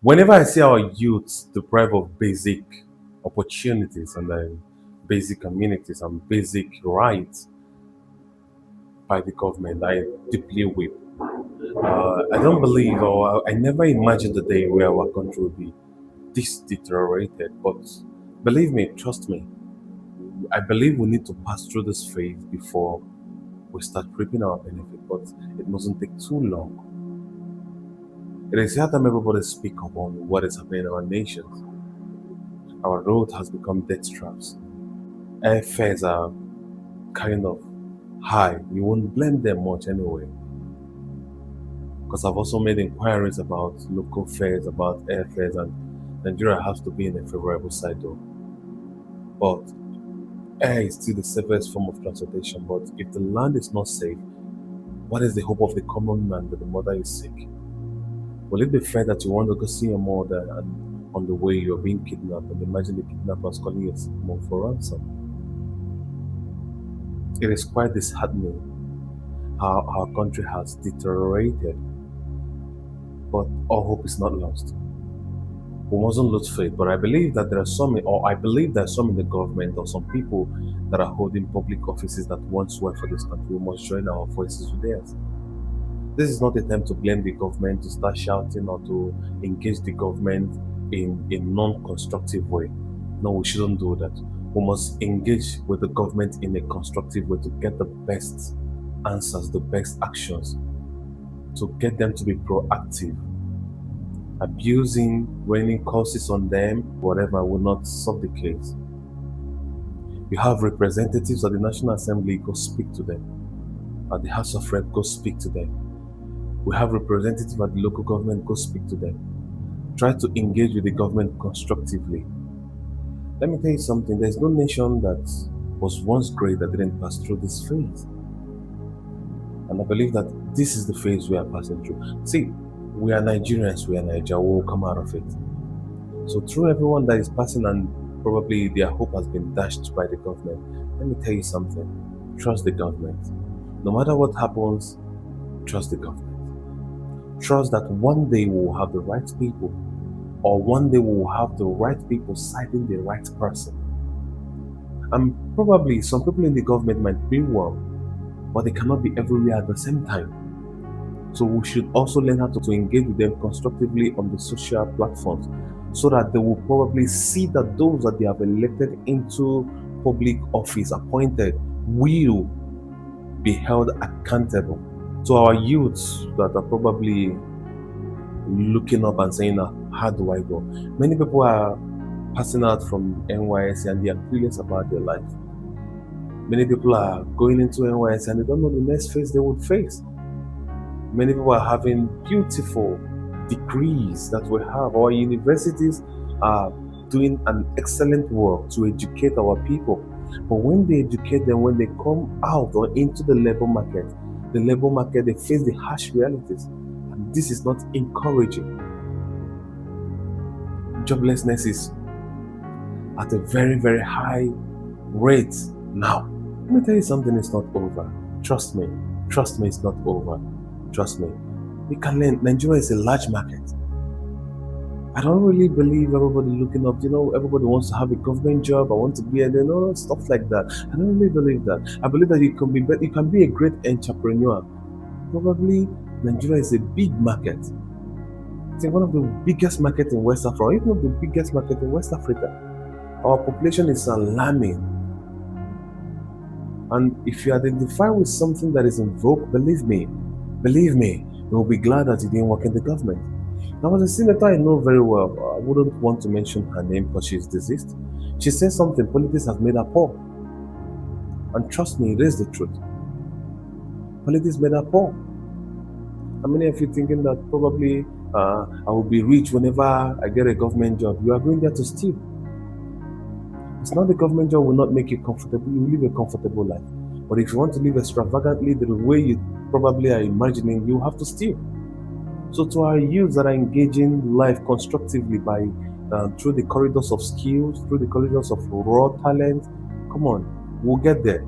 Whenever I see our youths deprived of basic opportunities and basic amenities and basic rights by the government, I deeply weep. I don't believe, or I never imagined the day where our country would be this deteriorated. But believe me, trust me, I believe we need to pass through this phase before we start reaping our benefit. But it mustn't take too long. It is hard time everybody speak upon what is happening in our nations. Our road has become death traps. Airfares are kind of high. You won't blame them much anyway. Because I've also made inquiries about local fares, about airfares, and Nigeria has to be in a favorable side though. But air is still the safest form of transportation. But if the land is not safe, what is the hope of the common man that the mother is sick? Will it be fair that you want to go see your mother and on the way you're being kidnapped and imagine the kidnappers calling you mom for ransom? It is quite disheartening how our country has deteriorated, but all hope is not lost. We mustn't lose faith, but I believe that there are some, or I believe there are some in the government or some people that are holding public offices that once were for this country. We must join our voices with theirs. This is not a time to blame the government, to start shouting, or to engage the government in a non-constructive way. No, we shouldn't do that. We must engage with the government in a constructive way to get the best answers, the best actions, to get them to be proactive. Abusing, raining curses on them, whatever, will not solve the case. You have representatives at the National Assembly, go speak to them. At the House of Rep, go speak to them. We have representatives at the local government, go speak to them. Try to engage with the government constructively. Let me tell you something, there's no nation that was once great that didn't pass through this phase. And I believe that this is the phase we are passing through. See, we are Nigerians, we are Nigeria, we will come out of it. So through everyone that is passing and probably their hope has been dashed by the government, let me tell you something. Trust the government. No matter what happens, trust the government. Trust that one day we will have the right people, or one day we will have the right people siding the right person. And probably some people in the government might be well, but they cannot be everywhere at the same time. So we should also learn how to engage with them constructively on the social platforms so that they will probably see that those that they have elected into public office, appointed, will be held accountable. To our youths that are probably looking up and saying, how do I go? Many people are passing out from NYSC and they are curious about their life. Many people are going into NYSC and they don't know the next phase they would face. Many people are having beautiful degrees that we have. Our universities are doing an excellent work to educate our people. But when they educate them, when they come out or into the labor market, they face the harsh realities. And this is not encouraging. Joblessness is at a very, very high rate now. Let me tell you something, it's not over. Trust me. Trust me, it's not over. Trust me. We can learn. Nigeria is a large market. I don't really believe everybody looking up, everybody wants to have a government job. I want to be no stuff like that. I don't really believe that. I believe that you can be a great entrepreneur. Probably Nigeria is a big market. It's one of the biggest markets in West Africa, if not the biggest market in West Africa. Our population is alarming. And if you identify with something that is in vogue, believe me, you will be glad that you didn't work in the government. There was a senator I know very well. I wouldn't want to mention her name because she's deceased. She said something, politics has made her poor. And trust me, it is the truth. Politics made her poor. How many of you thinking that probably I will be rich whenever I get a government job? You are going there to steal. It's not the government job will not make you comfortable. You live a comfortable life. But if you want to live extravagantly the way you probably are imagining, you have to steal. So to our youths that are engaging life constructively by through the corridors of skills, through the corridors of raw talent, come on, we'll get there.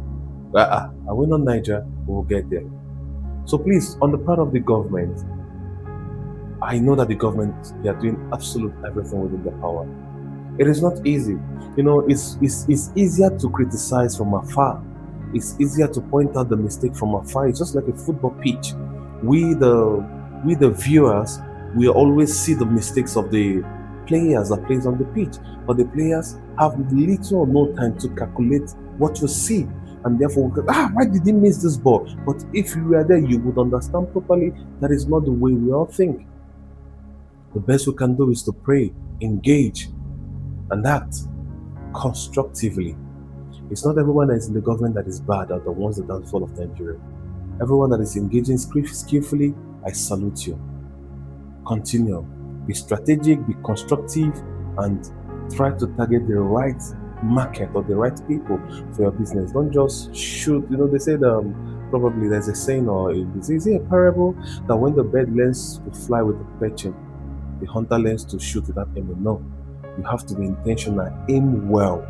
Are we not Niger? We'll get there. So please, on the part of the government, I know that the government, they are doing absolute everything within their power. It is not easy. It's easier to criticize from afar. It's easier to point out the mistake from afar. It's just like a football pitch. We the viewers, we always see the mistakes of the players that plays on the pitch, but the players have little or no time to calculate what you see, and therefore why did he miss this ball? But if you were there, you would understand properly that is not the way we all think. The best we can do is to pray, engage, and act constructively. It's not everyone that is in the government that is bad or the ones that downfall of Nigeria. Everyone that is engaging skillfully, I salute you. Continue. Be strategic, be constructive, and try to target the right market or the right people for your business. Don't just shoot. They said probably there's a saying or is it a parable that when the bird learns to fly with the perching, the hunter learns to shoot without aiming. No, you have to be intentional, aim well.